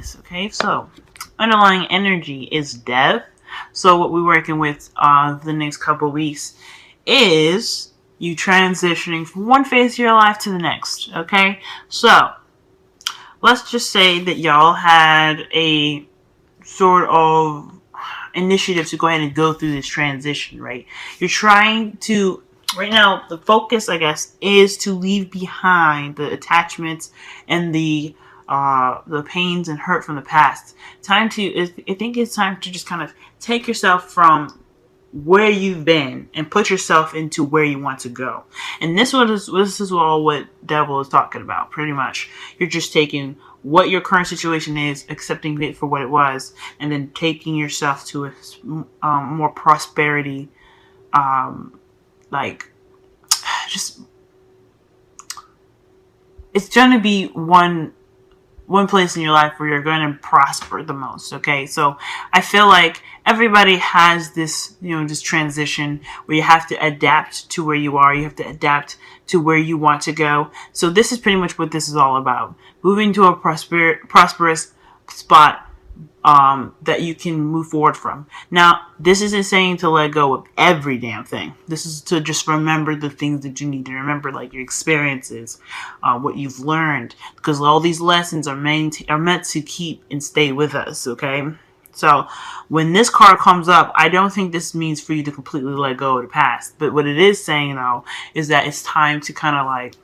this. Okay, so underlying energy is death. So what we're working with the next couple of weeks is you transitioning from one phase of your life to the next. Okay, so let's just say that y'all had a sort of initiative to go ahead and go through this transition, right? You're trying to, right now, the focus, I guess, is to leave behind the attachments and the pains and hurt from the past. I think it's time to just kind of take yourself from where you've been and put yourself into where you want to go. And this is all what Devil is talking about, pretty much. You're just taking what your current situation is, accepting it for what it was, and then taking yourself to a more prosperity, just, it's going to be one place in your life where you're going to prosper the most. Okay, so I feel like everybody has this, this transition where you have to adapt to where you are. You have to adapt to where you want to go. So this is pretty much what this is all about: moving to a prosperous spot that you can move forward from. Now, this isn't saying to let go of every damn thing. This is to just remember the things that you need to remember, like your experiences, what you've learned, because all these lessons are meant to keep and stay with us, okay? So when this card comes up, I don't think this means for you to completely let go of the past. But what it is saying, though, is that it's time to kind of like,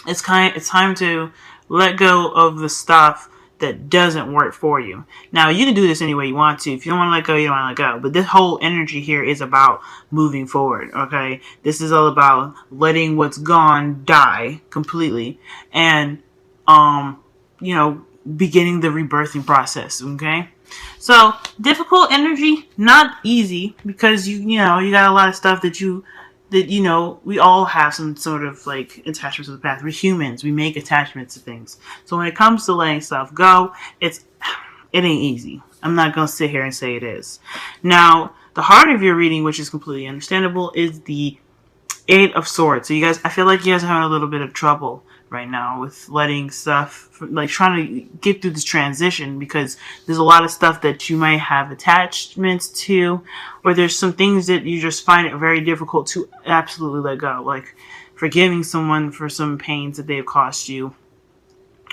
it's time to let go of the stuff that doesn't work for you. Now, you can do this any way you want to. If you don't want to let go, you don't want to let go. But this whole energy here is about moving forward, okay? This is all about letting what's gone die completely and, beginning the rebirthing process, okay? So, difficult energy, not easy, because you got a lot of stuff that we all have some sort of like attachments to the past. We're humans. We make attachments to things. So when it comes to letting stuff go, it ain't easy. I'm not going to sit here and say it is. Now, the heart of your reading, which is completely understandable, is the Eight of Swords. So I feel like you guys are having a little bit of trouble right now with letting stuff, like trying to get through this transition, because there's a lot of stuff that you might have attachments to, or there's some things that you just find it very difficult to absolutely let go, like forgiving someone for some pains that they've caused you,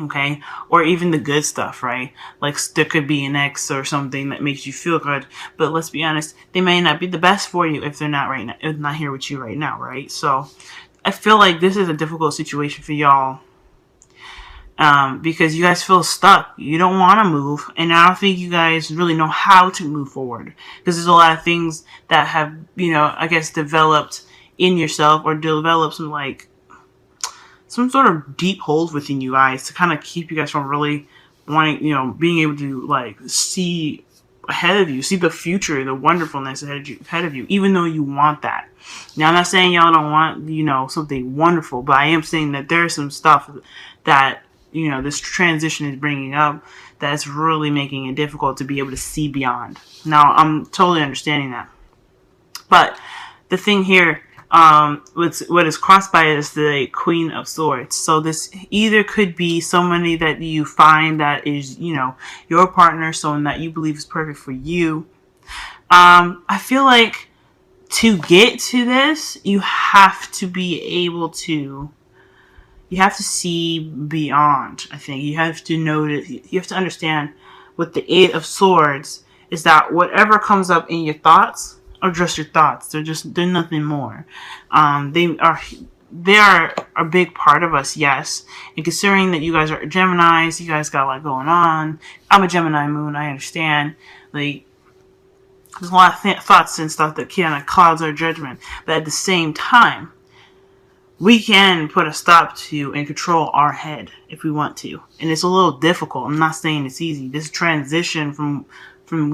okay? Or even the good stuff, right? Like there could be an ex or something that makes you feel good, but let's be honest, they may not be the best for you if they're not right now, if not here with you right now, right? So I feel like this is a difficult situation for y'all, because you guys feel stuck. You don't want to move, and I don't think you guys really know how to move forward, because there's a lot of things that have, I guess, developed in yourself, or developed some sort of deep holes within you guys to kind of keep you guys from really wanting, being able to like see ahead of you, see the future, the wonderfulness ahead of you, even though you want that. Now, I'm not saying y'all don't want, something wonderful, but I am saying that there's some stuff that, this transition is bringing up that's really making it difficult to be able to see beyond. Now, I'm totally understanding that. But the thing here, what is crossed by it is the Queen of Swords. So this either could be somebody that you find that is, your partner, someone that you believe is perfect for you. I feel like to get to this, you have to be able to, you have to see beyond. I think you have to notice, you have to understand with the Eight of Swords is that whatever comes up in your thoughts are just your thoughts. They're nothing more. They are a big part of us, yes. And considering that you guys are Geminis, you guys got a lot going on. I'm a Gemini moon, I understand. Like, there's a lot of thoughts and stuff that kind of clouds our judgment. But at the same time, we can put a stop to and control our head if we want to. And it's a little difficult. I'm not saying it's easy. This transition from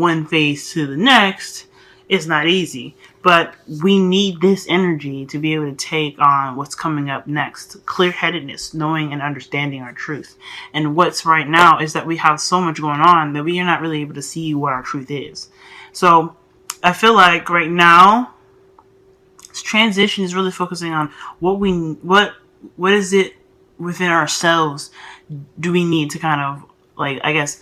one phase to the next is not easy. But we need this energy to be able to take on what's coming up next. Clear-headedness, knowing and understanding our truth. And what's right now is that we have so much going on that we are not really able to see what our truth is. So I feel like right now, this transition is really focusing on what is it within ourselves do we need to kind of like, I guess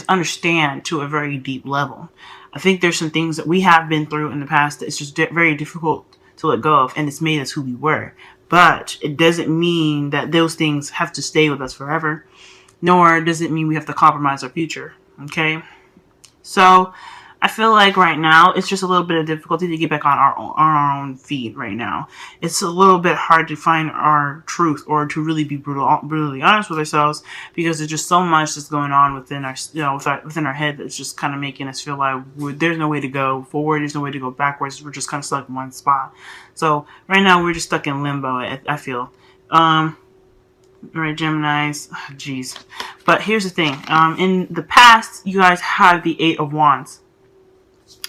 understand to a very deep level. I think there's some things that we have been through in the past that it's just very difficult to let go of, and it's made us who we were. But it doesn't mean that those things have to stay with us forever, nor does it mean we have to compromise our future. Okay? So I feel like right now it's just a little bit of difficulty to get back on our own feet right now. It's a little bit hard to find our truth or to really be brutally honest with ourselves, because there's just so much that's going on within our, within our head that's just kind of making us feel like there's no way to go forward, there's no way to go backwards. We're just kind of stuck in one spot. So right now we're just stuck in limbo. I feel. Right, Geminis. Jeez. But here's the thing. In the past, you guys have the 8 of Wands.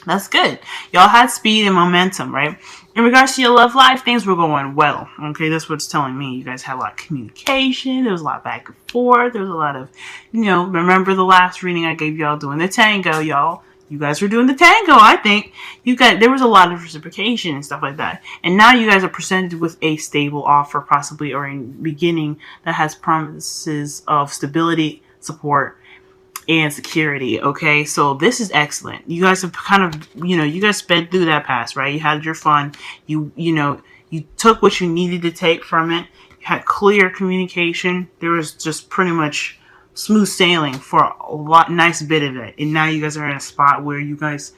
That's good. Y'all had speed and momentum, right? In regards to your love life, things were going well. Okay, that's what it's telling me. You guys had a lot of communication. There was a lot of back and forth. There was a lot of, remember the last reading I gave y'all doing the tango, y'all? You guys were doing the tango, I think. There was a lot of reciprocation and stuff like that. And now you guys are presented with a stable offer, possibly, or a beginning that has promises of stability, support, and security. Okay, so this is excellent. You guys have kind of, you guys sped through that past, right? You had your fun. You took what you needed to take from it. You had clear communication. There was just pretty much smooth sailing for a nice bit of it. And now you guys are in a spot where you guys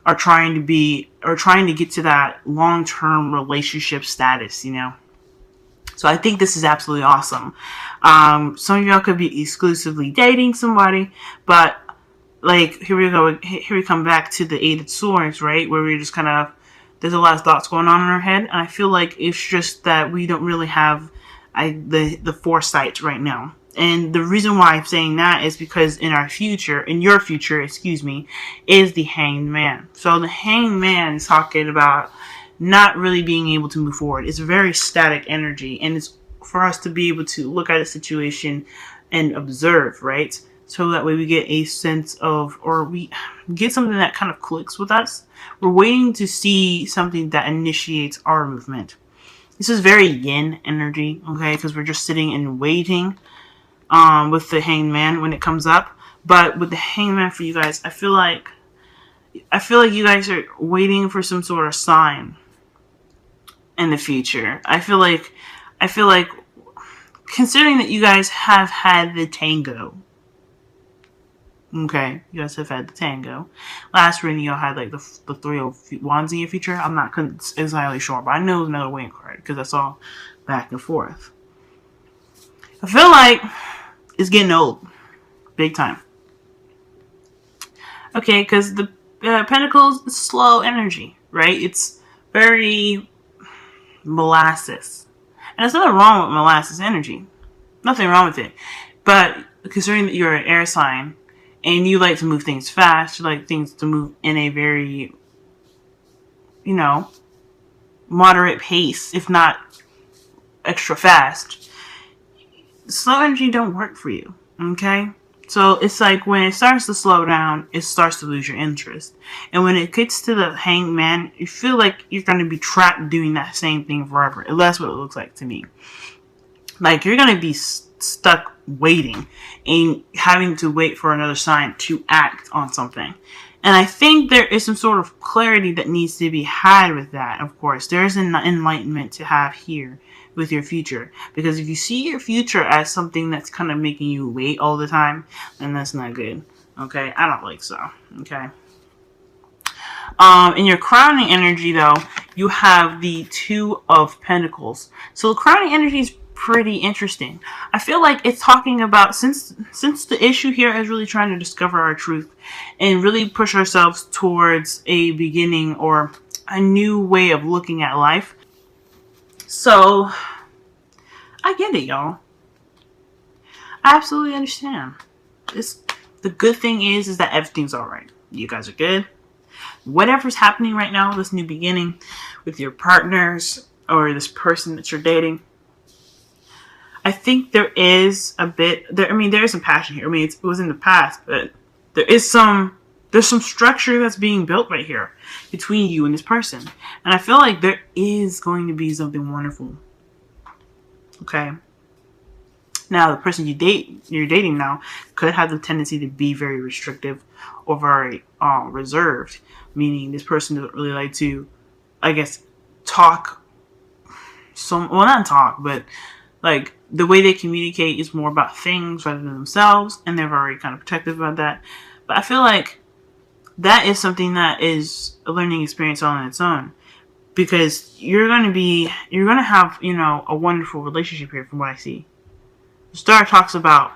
are trying to get to that long-term relationship status, So I think this is absolutely awesome. Some of y'all could be exclusively dating somebody, but like, here we go. Here we come back to the 8 of Swords, right? Where we're just kind of, there's a lot of thoughts going on in our head. And I feel like it's just that we don't really have the foresight right now. And the reason why I'm saying that is because in your future, is the Hanged Man. So the Hanged Man is talking about not really being able to move forward. It's a very static energy, and it's for us to be able to look at a situation and observe, right? So that way we get a sense of, or we get something that kind of clicks with us. We're waiting to see something that initiates our movement. This is very yin energy, okay? Because we're just sitting and waiting with the Hanged Man when it comes up. But with the Hanged Man for you guys, I feel like you guys are waiting for some sort of sign in the future. I feel like considering that you guys have had the tango. Okay, you guys have had the tango. Last reading, y'all had like the 3 of Wands in your future. I'm not entirely sure, but I know it's another Wayne card because I saw back and forth. I feel like it's getting old, big time. Okay, because the Pentacles is slow energy, right? It's very molasses, and there's nothing wrong with molasses energy. Nothing wrong with it, but considering that you're an air sign and you like to move things fast, you like things to move in a very, moderate pace, if not extra fast. Slow energy don't work for you, okay? So it's like when it starts to slow down, it starts to lose your interest. And when it gets to the Hanged Man, you feel like you're going to be trapped doing that same thing forever. That's what it looks like to me. Like you're going to be stuck waiting and having to wait for another sign to act on something. And I think there is some sort of clarity that needs to be had with that. Of course, there's an enlightenment to have here with your future, because if you see your future as something that's kind of making you wait all the time, then that's not good. Okay, I don't like so. Okay. In your crowning energy, though, you have the 2 of Pentacles. So the crowning energy is pretty interesting. I feel like it's talking about, since the issue here is really trying to discover our truth and really push ourselves towards a beginning or a new way of looking at life. So I get it, y'all. I absolutely understand. The good thing is that everything's alright. You guys are good. Whatever's happening right now, this new beginning with your partners or this person that you're dating, I think there is a bit there. I mean, there is some passion here. I mean, it was in the past, but there's some structure that's being built right here between you and this person, and I feel like there is going to be something wonderful. Okay, Now, the person you're dating now could have the tendency to be very restrictive or very reserved, meaning this person doesn't really like to, I guess, talk. Well, not talk, but like the way they communicate is more about things rather than themselves, and they're very kind of protective about that. But I feel like that is something that is a learning experience all on its own, because you're going to have, a wonderful relationship here from what I see. The star talks about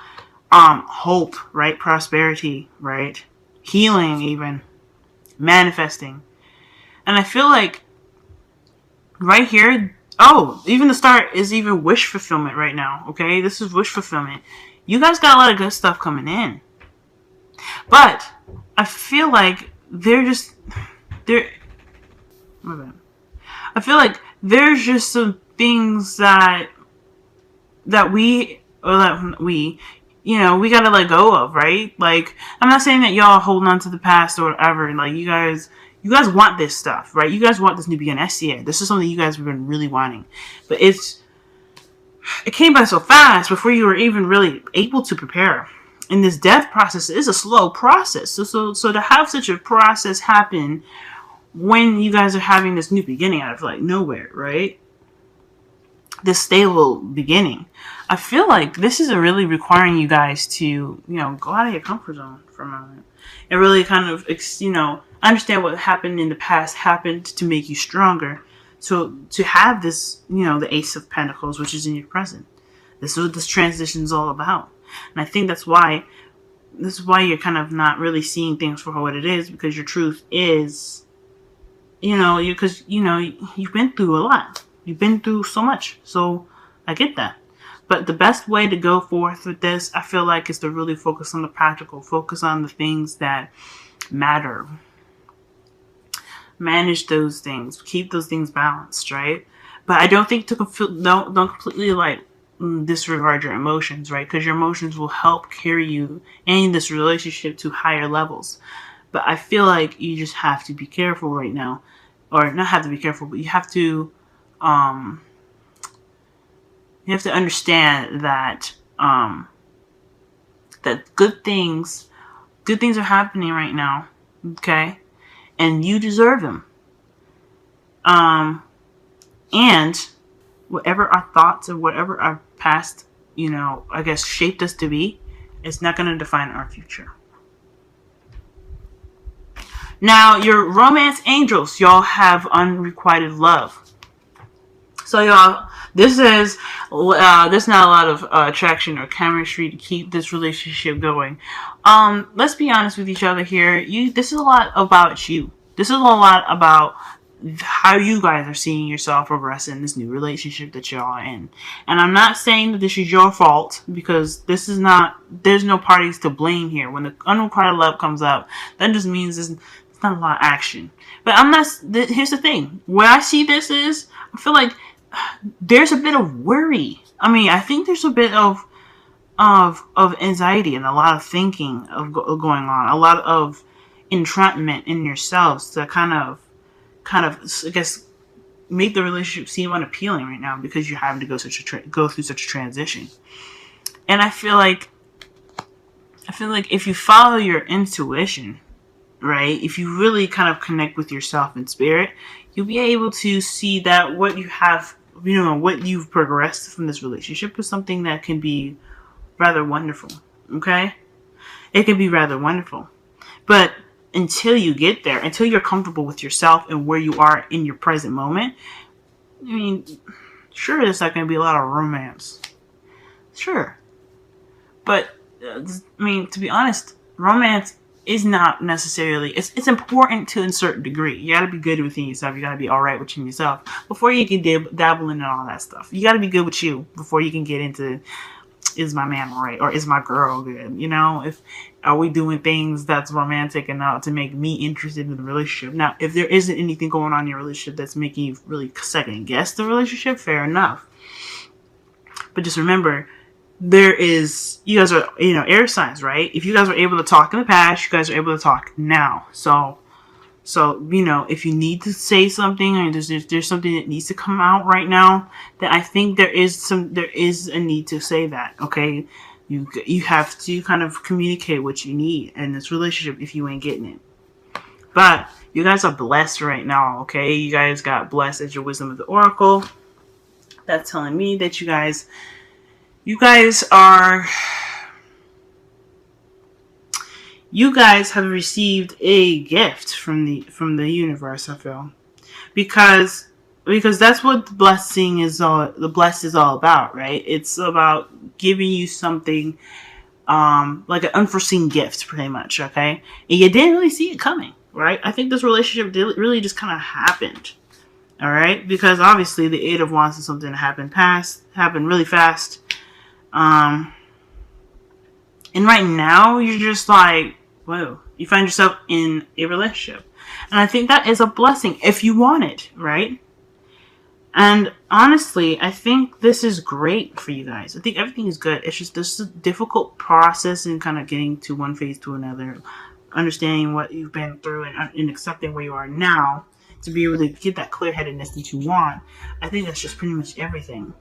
hope, right? Prosperity, right? Healing, even manifesting. And I feel like right here, even the star is even wish fulfillment right now. Okay, this is wish fulfillment. You guys got a lot of good stuff coming in, but I feel like my bad. I feel like there's just some things that we we gotta let go of, right? Like, I'm not saying that y'all holding on to the past or whatever. Like, you guys want this stuff, right? You guys want this new beginning. I see it. This is something you guys have been really wanting, but it came by so fast before you were even really able to prepare. And this death process is a slow process. So to have such a process happen when you guys are having this new beginning out of like nowhere, right? This stable beginning. I feel like this is really requiring you guys to, go out of your comfort zone for a moment and really kind of, understand what happened in the past happened to make you stronger. So to have this, the Ace of Pentacles, which is in your present, this is what this transition is all about. And I think this is why you're kind of not really seeing things for what it is, because your truth is, because you've been through a lot. You've been through so much. So I get that. But the best way to go forth with this, I feel like, is to really focus on the practical, focus on the things that matter. Manage those things, keep those things balanced, right? But I don't think don't completely disregard your emotions, right? Because your emotions will help carry you in this relationship to higher levels. But I feel like you just have to be careful right now, or not have to be careful, but you have to understand that that good things are happening right now, okay? And you deserve them. And whatever our thoughts or whatever our past, I guess shaped us to be, it's not going to define our future. Now, your romance angels, y'all have unrequited love. So y'all, there's not a lot of attraction or chemistry to keep this relationship going. Let's be honest with each other here. This is a lot about you. This is a lot about how you guys are seeing yourself progress in this new relationship that y'all are in. And I'm not saying that this is your fault, because there's no parties to blame here. When the unrequited love comes up, that just means there's not a lot of action. But here's the thing. What I see this is, I feel like there's a bit of worry. I mean, I think there's a bit of anxiety and a lot of thinking of going on, a lot of entrapment in yourselves to kind of, I guess, make the relationship seem unappealing right now, because you're having to go through such a transition. And I feel like if you follow your intuition, right, if you really kind of connect with yourself in spirit, you'll be able to see that what you have, what you've progressed from this relationship is something that can be rather wonderful. Okay? It can be rather wonderful. But until you get there, until you're comfortable with yourself and where you are in your present moment, I mean, sure, there's not going to be a lot of romance. Sure. But, to be honest, romance is not necessarily, it's important to a certain degree. You got to be good within yourself. You got to be all right within yourself before you can dabble in all that stuff. You got to be good with you before you can get into, is my man all right, or is my girl good? If are we doing things that's romantic enough to make me interested in the relationship? Now, if there isn't anything going on in your relationship that's making you really second guess the relationship, fair enough. But just remember, you guys are, air signs, right? If you guys were able to talk in the past, you guys are able to talk now. So So, you know, if you need to say something, or there's something that needs to come out right now, then I think there is a need to say that. Okay, you have to kind of communicate what you need in this relationship if you ain't getting it. But you guys are blessed right now. Okay, you guys got blessed as your wisdom of the oracle. That's telling me that you guys are. You guys have received a gift from the universe, I feel. Because that's what the blessing is all the blessed is all about, right? It's about giving you something like an unforeseen gift, pretty much, okay? And you didn't really see it coming, right? I think this relationship really just kind of happened. All right, because obviously the Eight of Wands is something that happened really fast. And right now you're just like, whoa, you find yourself in a relationship. And I think that is a blessing if you want it, right? And honestly, I think this is great for you guys. I think everything is good. It's just this is a difficult process in kind of getting to one phase to another, understanding what you've been through and accepting where you are now to be able to get that clear-headedness that you want. I think that's just pretty much everything.